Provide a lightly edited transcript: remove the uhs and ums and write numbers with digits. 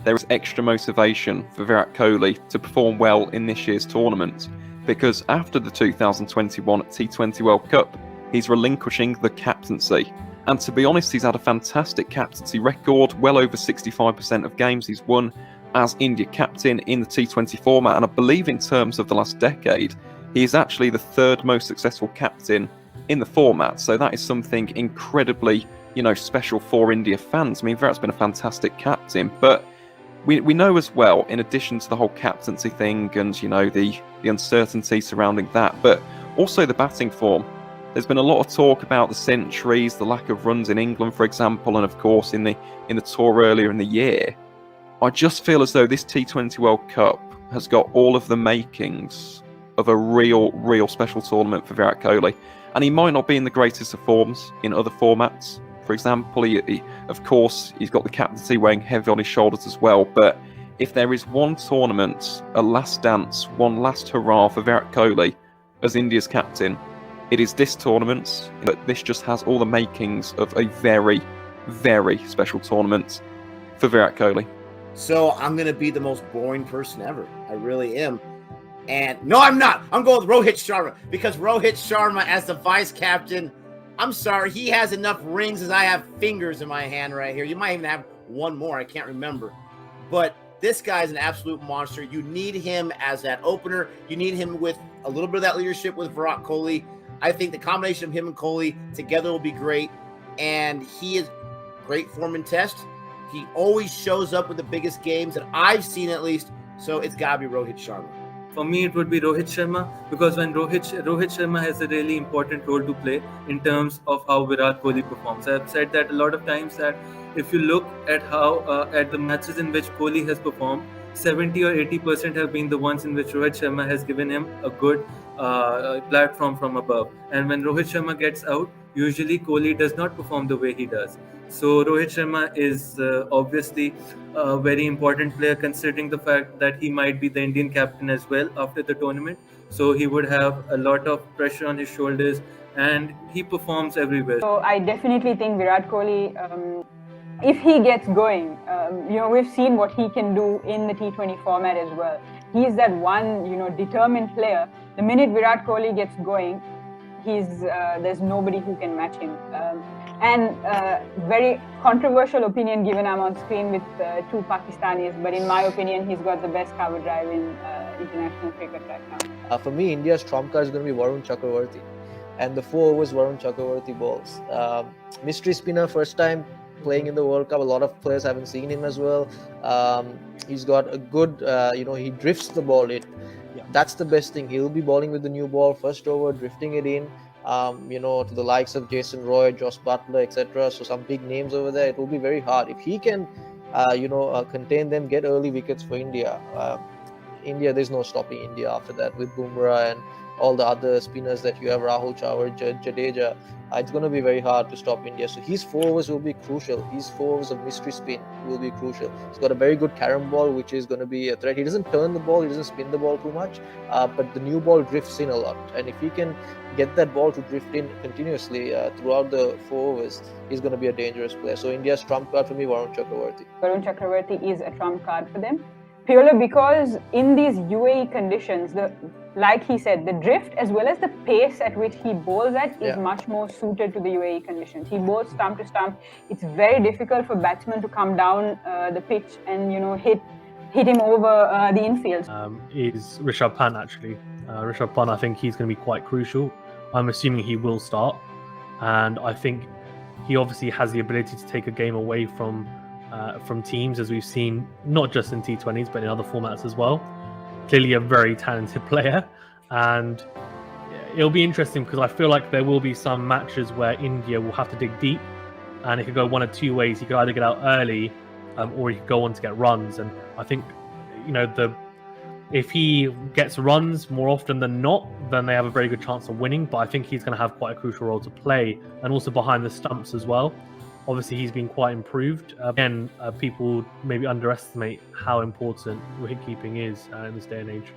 there is extra motivation for Virat Kohli to perform well in this year's tournament, because after the 2021 T20 World Cup, he's relinquishing the captaincy. And to be honest, he's had a fantastic captaincy record, well over 65% of games he's won as India captain in the T20 format, and I believe in terms of the last decade, he is actually the third most successful captain in the format. So that is something incredibly, special for India fans. I mean, Virat's been a fantastic captain, but we know as well, in addition to the whole captaincy thing and, the uncertainty surrounding that, but also the batting form. There's been a lot of talk about the centuries, the lack of runs in England, for example, and of course in the tour earlier in the year. I just feel as though this T20 World Cup has got all of the makings of a real special tournament for Virat Kohli. And he might not be in the greatest of forms in other formats. For example, of course, he's got the captaincy weighing heavy on his shoulders as well. But if there is one tournament, a last dance, one last hurrah for Virat Kohli as India's captain, it is this tournament. But this just has all the makings of a very special tournament for Virat Kohli. So I'm going to be the most boring person ever. I really am. And no, I'm not. I'm going with Rohit Sharma, because Rohit Sharma as the vice captain, I'm sorry, he has enough rings as I have fingers in my hand right here. You might even have one more. I can't remember. But this guy's an absolute monster. You need him as that opener. You need him with a little bit of that leadership with Virat Kohli. I think the combination of him and Kohli together will be great. And he is great form in test. He always shows up with the biggest games that I've seen, at least. So it's got to be Rohit Sharma. For me, it would be Rohit Sharma, because when Rohit Sharma has a really important role to play in terms of how Virat Kohli performs. I've said that a lot of times, that if you look at how at the matches in which Kohli has performed, 70 or 80% have been the ones in which Rohit Sharma has given him a good platform from above. And when Rohit Sharma gets out, usually Kohli does not perform the way he does. So Rohit Sharma is obviously a very important player, considering the fact that he might be the Indian captain as well after the tournament. So he would have a lot of pressure on his shoulders, and he performs everywhere. So I definitely think Virat Kohli, if he gets going, we've seen what he can do in the T20 format as well. He's that one, determined player. The minute Virat Kohli gets going, there's nobody who can match him. And very controversial opinion given I'm on screen with two Pakistanis, but in my opinion, he's got the best cover drive in international cricket right now. For me, India's trump card is going to be Varun Chakaravarthy, and the 4 overs Varun Chakaravarthy balls. Mystery spinner, first time playing in the World Cup. A lot of players haven't seen him as well. He's got a good, he drifts the ball in. Yeah. That's the best thing. He'll be bowling with the new ball, first over, drifting it in. To the likes of Jason Roy, Josh Butler, etc. So some big names over there. It will be very hard if he can, contain them, get early wickets for India. There's no stopping India after that with Bumrah and all the other spinners that you have, Rahul Chawar, Jadeja. It's going to be very hard to stop India. So his 4 overs will be crucial. His 4 overs of mystery spin will be crucial. He's got a very good carom ball, which is going to be a threat. He doesn't turn the ball, he doesn't spin the ball too much, but the new ball drifts in a lot. And if he can get that ball to drift in continuously throughout the 4 overs, he's going to be a dangerous player. So India's trump card for me, Varun Chakaravarthy. Varun Chakaravarthy is a trump card for them, purely because in these UAE conditions, like he said, the drift as well as the pace at which he bowls at is much more suited to the UAE conditions. He bowls stump to stump. It's very difficult for batsmen to come down the pitch and hit him over the infield. Is Rishabh Pant actually? Rishabh Pant, I think he's going to be quite crucial. I'm assuming he will start, and I think he obviously has the ability to take a game away from teams, as we've seen not just in T20s but in other formats as well. Clearly a very talented player, and it'll be interesting because I feel like there will be some matches where India will have to dig deep, and it could go one of two ways. He could either get out early or he could go on to get runs, and I think if he gets runs more often than not, then they have a very good chance of winning. But I think he's going to have quite a crucial role to play, and also behind the stumps as well. Obviously, he's been quite improved. Again, people maybe underestimate how important wicket-keeping is in this day and age.